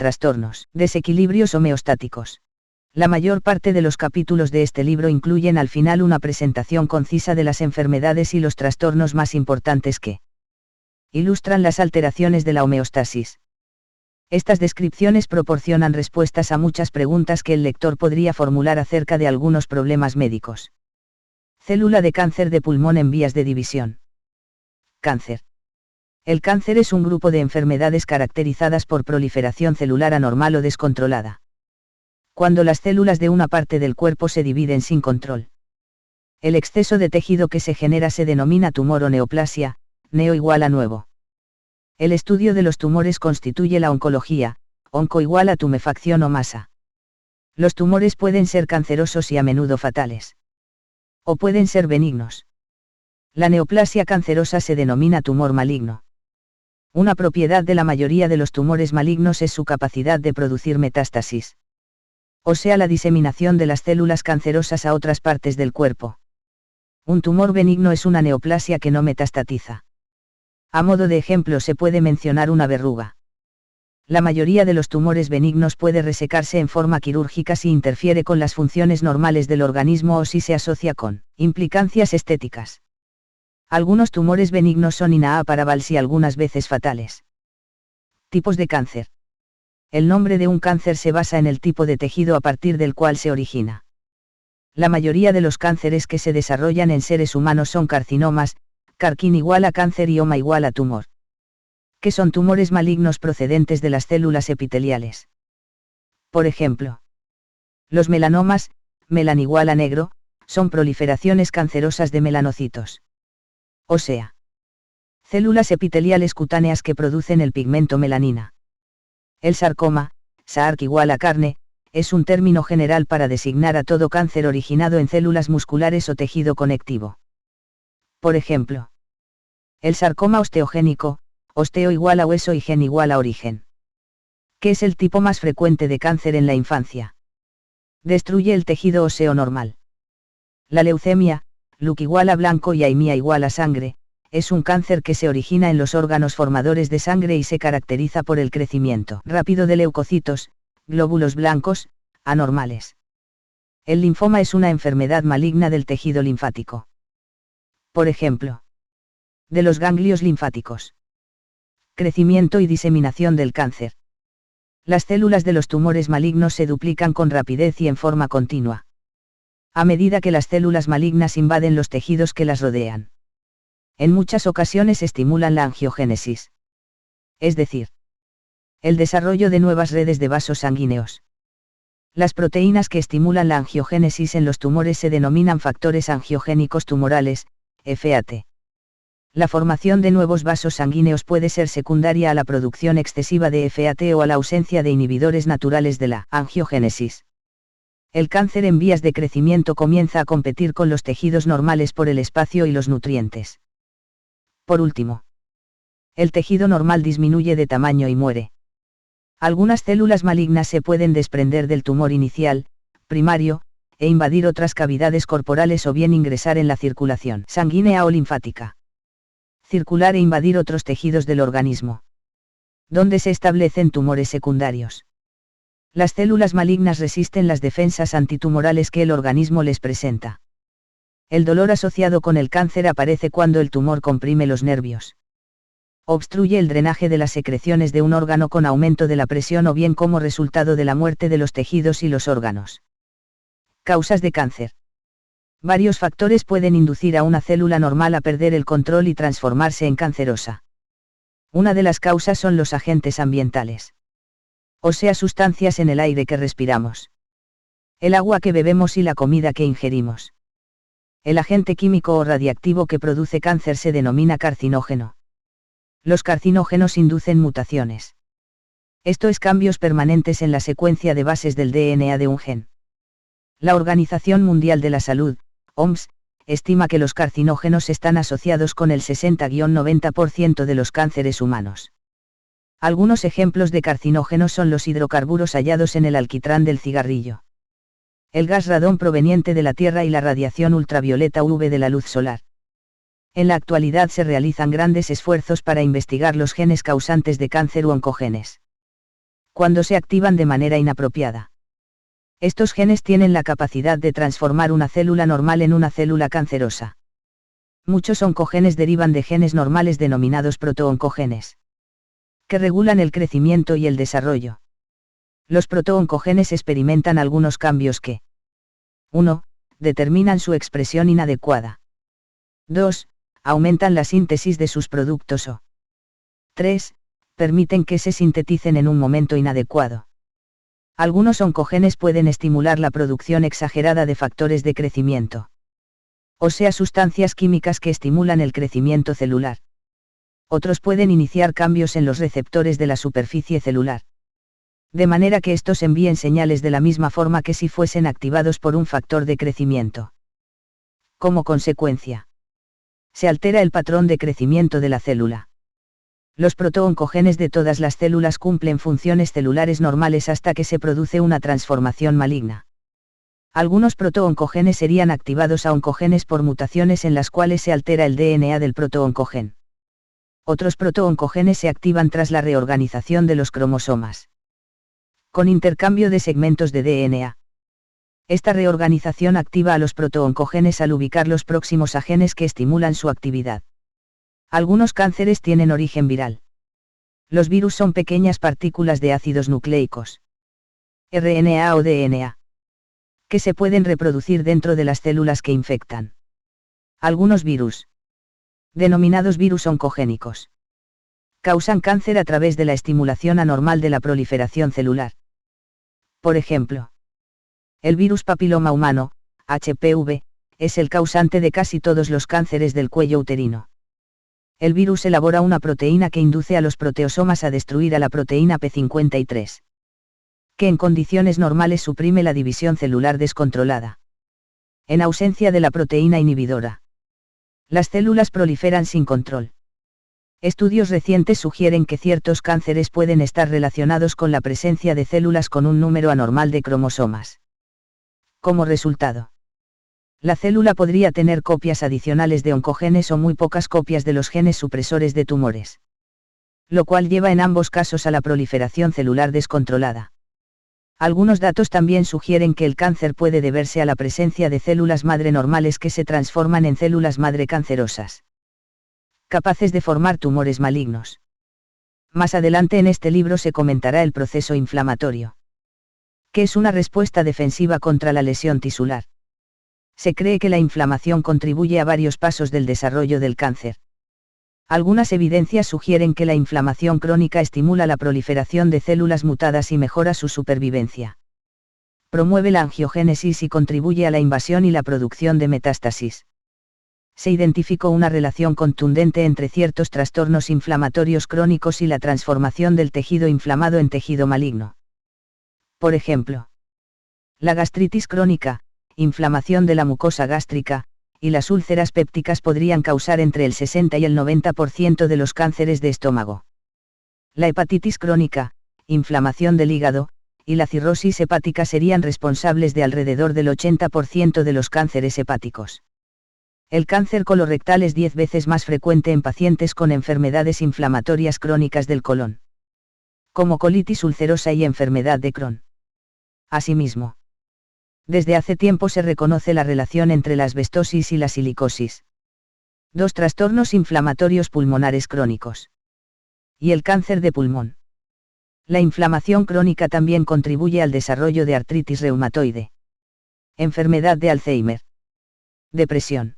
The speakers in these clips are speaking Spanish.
trastornos, desequilibrios homeostáticos. La mayor parte de los capítulos de este libro incluyen al final una presentación concisa de las enfermedades y los trastornos más importantes que ilustran las alteraciones de la homeostasis. Estas descripciones proporcionan respuestas a muchas preguntas que el lector podría formular acerca de algunos problemas médicos. Célula de cáncer de pulmón en vías de división. Cáncer. El cáncer es un grupo de enfermedades caracterizadas por proliferación celular anormal o descontrolada. Cuando las células de una parte del cuerpo se dividen sin control. El exceso de tejido que se genera se denomina tumor o neoplasia, neo igual a nuevo. El estudio de los tumores constituye la oncología, onco igual a tumefacción o masa. Los tumores pueden ser cancerosos y a menudo fatales. O pueden ser benignos. La neoplasia cancerosa se denomina tumor maligno. Una propiedad de la mayoría de los tumores malignos es su capacidad de producir metástasis. O sea, la diseminación de las células cancerosas a otras partes del cuerpo. Un tumor benigno es una neoplasia que no metastatiza. A modo de ejemplo se puede mencionar una verruga. La mayoría de los tumores benignos puede resecarse en forma quirúrgica si interfiere con las funciones normales del organismo o si se asocia con implicancias estéticas. Algunos tumores benignos son inoperable y algunas veces fatales. Tipos de cáncer. El nombre de un cáncer se basa en el tipo de tejido a partir del cual se origina. La mayoría de los cánceres que se desarrollan en seres humanos son carcinomas, carquín igual a cáncer y oma igual a tumor. Que son tumores malignos procedentes de las células epiteliales. Por ejemplo, los melanomas, melan igual a negro, son proliferaciones cancerosas de melanocitos. O sea, células epiteliales cutáneas que producen el pigmento melanina. El sarcoma, sarc igual a carne, es un término general para designar a todo cáncer originado en células musculares o tejido conectivo. Por ejemplo, el sarcoma osteogénico, osteo igual a hueso y gen igual a origen. ¿Qué es el tipo más frecuente de cáncer en la infancia? Destruye el tejido óseo normal. La leucemia, LUC igual a blanco y anemia igual a sangre, es un cáncer que se origina en los órganos formadores de sangre y se caracteriza por el crecimiento rápido de leucocitos, glóbulos blancos, anormales. El linfoma es una enfermedad maligna del tejido linfático. Por ejemplo, de los ganglios linfáticos. Crecimiento y diseminación del cáncer. Las células de los tumores malignos se duplican con rapidez y en forma continua. A medida que las células malignas invaden los tejidos que las rodean. En muchas ocasiones estimulan la angiogénesis. Es decir, el desarrollo de nuevas redes de vasos sanguíneos. Las proteínas que estimulan la angiogénesis en los tumores se denominan factores angiogénicos tumorales, FAT. La formación de nuevos vasos sanguíneos puede ser secundaria a la producción excesiva de FAT o a la ausencia de inhibidores naturales de la angiogénesis. El cáncer en vías de crecimiento comienza a competir con los tejidos normales por el espacio y los nutrientes. Por último, el tejido normal disminuye de tamaño y muere. Algunas células malignas se pueden desprender del tumor inicial, primario, e invadir otras cavidades corporales o bien ingresar en la circulación sanguínea o linfática. Circular e invadir otros tejidos del organismo. Donde se establecen tumores secundarios. Las células malignas resisten las defensas antitumorales que el organismo les presenta. El dolor asociado con el cáncer aparece cuando el tumor comprime los nervios. Obstruye el drenaje de las secreciones de un órgano con aumento de la presión o bien como resultado de la muerte de los tejidos y los órganos. Causas de cáncer. Varios factores pueden inducir a una célula normal a perder el control y transformarse en cancerosa. Una de las causas son los agentes ambientales. O sea, sustancias en el aire que respiramos. El agua que bebemos y la comida que ingerimos. El agente químico o radiactivo que produce cáncer se denomina carcinógeno. Los carcinógenos inducen mutaciones. Esto es cambios permanentes en la secuencia de bases del DNA de un gen. La Organización Mundial de la Salud, OMS, estima que los carcinógenos están asociados con el 60-90% de los cánceres humanos. Algunos ejemplos de carcinógenos son los hidrocarburos hallados en el alquitrán del cigarrillo. El gas radón proveniente de la Tierra y la radiación ultravioleta UV de la luz solar. En la actualidad se realizan grandes esfuerzos para investigar los genes causantes de cáncer u oncogenes. Cuando se activan de manera inapropiada. Estos genes tienen la capacidad de transformar una célula normal en una célula cancerosa. Muchos oncogenes derivan de genes normales denominados protooncogenes, que regulan el crecimiento y el desarrollo. Los protooncogenes experimentan algunos cambios que 1. Determinan su expresión inadecuada. 2. Aumentan la síntesis de sus productos o 3. Permiten que se sinteticen en un momento inadecuado. Algunos oncogenes pueden estimular la producción exagerada de factores de crecimiento, o sea, sustancias químicas que estimulan el crecimiento celular. Otros pueden iniciar cambios en los receptores de la superficie celular, de manera que estos envíen señales de la misma forma que si fuesen activados por un factor de crecimiento. Como consecuencia, se altera el patrón de crecimiento de la célula. Los protooncogenes de todas las células cumplen funciones celulares normales hasta que se produce una transformación maligna. Algunos protooncogenes serían activados a oncogenes por mutaciones en las cuales se altera el DNA del protooncogen. Otros protooncogenes se activan tras la reorganización de los cromosomas, con intercambio de segmentos de DNA. Esta reorganización activa a los protooncogenes al ubicarlos próximos a genes que estimulan su actividad. Algunos cánceres tienen origen viral. Los virus son pequeñas partículas de ácidos nucleicos, RNA o DNA, que se pueden reproducir dentro de las células que infectan. Algunos virus, denominados virus oncogénicos, causan cáncer a través de la estimulación anormal de la proliferación celular. Por ejemplo, el virus papiloma humano, HPV, es el causante de casi todos los cánceres del cuello uterino. El virus elabora una proteína que induce a los proteosomas a destruir a la proteína P53, que en condiciones normales suprime la división celular descontrolada. En ausencia de la proteína inhibidora, las células proliferan sin control. Estudios recientes sugieren que ciertos cánceres pueden estar relacionados con la presencia de células con un número anormal de cromosomas. Como resultado, la célula podría tener copias adicionales de oncogenes o muy pocas copias de los genes supresores de tumores, lo cual lleva en ambos casos a la proliferación celular descontrolada. Algunos datos también sugieren que el cáncer puede deberse a la presencia de células madre normales que se transforman en células madre cancerosas, capaces de formar tumores malignos. Más adelante en este libro se comentará el proceso inflamatorio, que es una respuesta defensiva contra la lesión tisular. Se cree que la inflamación contribuye a varios pasos del desarrollo del cáncer. Algunas evidencias sugieren que la inflamación crónica estimula la proliferación de células mutadas y mejora su supervivencia. Promueve la angiogénesis y contribuye a la invasión y la producción de metástasis. Se identificó una relación contundente entre ciertos trastornos inflamatorios crónicos y la transformación del tejido inflamado en tejido maligno. Por ejemplo, la gastritis crónica, inflamación de la mucosa gástrica, y las úlceras pépticas podrían causar entre el 60 y el 90% de los cánceres de estómago. La hepatitis crónica, inflamación del hígado, y la cirrosis hepática serían responsables de alrededor del 80% de los cánceres hepáticos. El cáncer colorectal es 10 veces más frecuente en pacientes con enfermedades inflamatorias crónicas del colon, como colitis ulcerosa y enfermedad de Crohn. Asimismo, desde hace tiempo se reconoce la relación entre la asbestosis y la silicosis, dos trastornos inflamatorios pulmonares crónicos, y el cáncer de pulmón. La inflamación crónica también contribuye al desarrollo de artritis reumatoide, enfermedad de Alzheimer, depresión,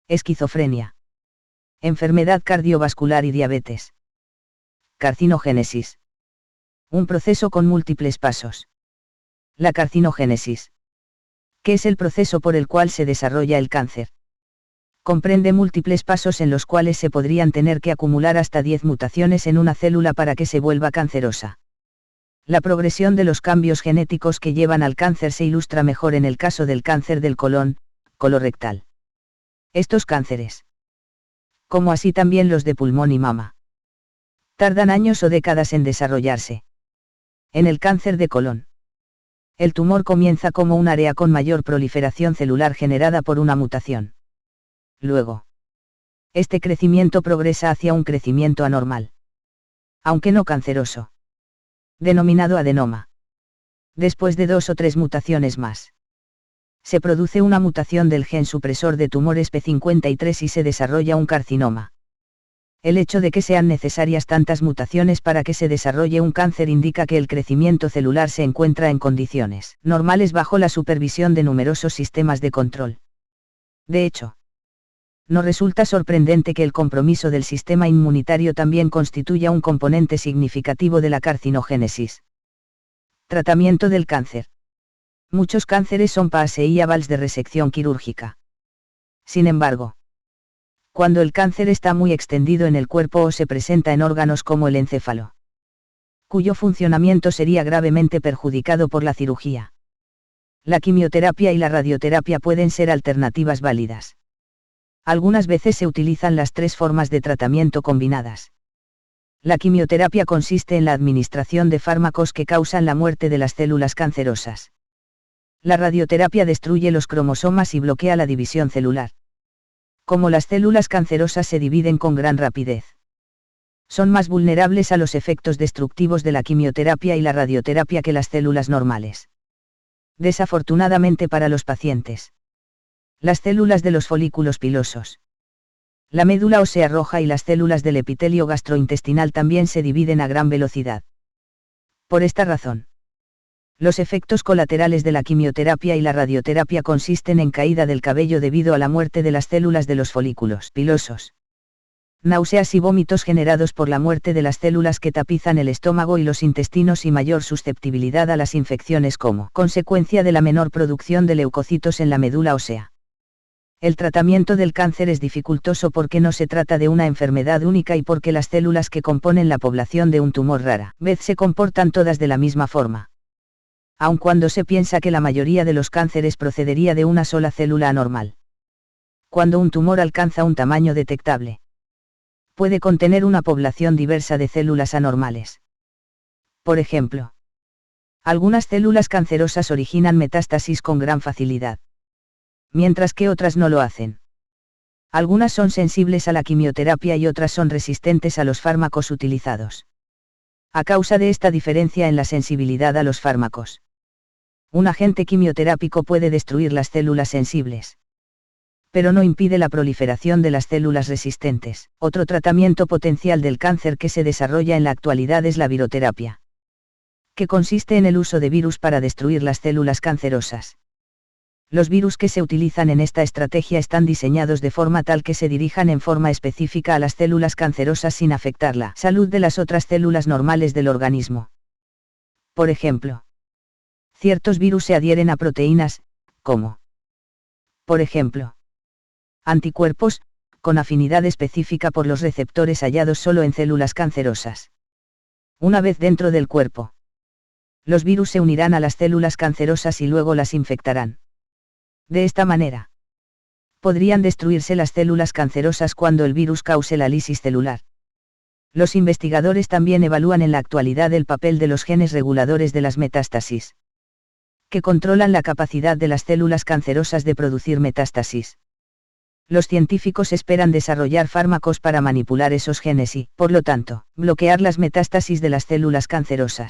esquizofrenia, enfermedad cardiovascular y diabetes. Carcinogénesis. Un proceso con múltiples pasos. La carcinogénesis, que es el proceso por el cual se desarrolla el cáncer, comprende múltiples pasos en los cuales se podrían tener que acumular hasta 10 mutaciones en una célula para que se vuelva cancerosa. La progresión de los cambios genéticos que llevan al cáncer se ilustra mejor en el caso del cáncer del colon, colorectal. Estos cánceres, como así también los de pulmón y mama, tardan años o décadas en desarrollarse. En el cáncer de colon, el tumor comienza como un área con mayor proliferación celular generada por una mutación. Luego, este crecimiento progresa hacia un crecimiento anormal, aunque no canceroso. denominado adenoma. Después de 2 o 3 mutaciones más, se produce una mutación del gen supresor de tumores P53 y se desarrolla un carcinoma. El hecho de que sean necesarias tantas mutaciones para que se desarrolle un cáncer indica que el crecimiento celular se encuentra en condiciones normales bajo la supervisión de numerosos sistemas de control. De hecho, no resulta sorprendente que el compromiso del sistema inmunitario también constituya un componente significativo de la carcinogénesis. Tratamiento del cáncer. Muchos cánceres son paseíables de resección quirúrgica. Sin embargo, cuando el cáncer está muy extendido en el cuerpo o se presenta en órganos como el encéfalo, cuyo funcionamiento sería gravemente perjudicado por la cirugía, la quimioterapia y la radioterapia pueden ser alternativas válidas. Algunas veces se utilizan las 3 formas de tratamiento combinadas. La quimioterapia consiste en la administración de fármacos que causan la muerte de las células cancerosas. La radioterapia destruye los cromosomas y bloquea la división celular. Como las células cancerosas se dividen con gran rapidez, son más vulnerables a los efectos destructivos de la quimioterapia y la radioterapia que las células normales. Desafortunadamente para los pacientes, las células de los folículos pilosos, la médula ósea roja y las células del epitelio gastrointestinal también se dividen a gran velocidad. Por esta razón, los efectos colaterales de la quimioterapia y la radioterapia consisten en caída del cabello debido a la muerte de las células de los folículos pilosos, náuseas y vómitos generados por la muerte de las células que tapizan el estómago y los intestinos y mayor susceptibilidad a las infecciones como consecuencia de la menor producción de leucocitos en la médula ósea. El tratamiento del cáncer es dificultoso porque no se trata de una enfermedad única y porque las células que componen la población de un tumor rara vez se comportan todas de la misma forma. Aun cuando se piensa que la mayoría de los cánceres procedería de una sola célula anormal. Cuando un tumor alcanza un tamaño detectable, puede contener una población diversa de células anormales. Por ejemplo, algunas células cancerosas originan metástasis con gran facilidad, mientras que otras no lo hacen. Algunas son sensibles a la quimioterapia y otras son resistentes a los fármacos utilizados. A causa de esta diferencia en la sensibilidad a los fármacos, un agente quimioterápico puede destruir las células sensibles, pero no impide la proliferación de las células resistentes. Otro tratamiento potencial del cáncer que se desarrolla en la actualidad es la viroterapia, que consiste en el uso de virus para destruir las células cancerosas. Los virus que se utilizan en esta estrategia están diseñados de forma tal que se dirijan en forma específica a las células cancerosas sin afectar la salud de las otras células normales del organismo. Por ejemplo, ciertos virus se adhieren a proteínas, como, por ejemplo, anticuerpos, con afinidad específica por los receptores hallados solo en células cancerosas. Una vez dentro del cuerpo, los virus se unirán a las células cancerosas y luego las infectarán. De esta manera, podrían destruirse las células cancerosas cuando el virus cause la lisis celular. Los investigadores también evalúan en la actualidad el papel de los genes reguladores de las metástasis, que controlan la capacidad de las células cancerosas de producir metástasis. Los científicos esperan desarrollar fármacos para manipular esos genes y, por lo tanto, bloquear las metástasis de las células cancerosas.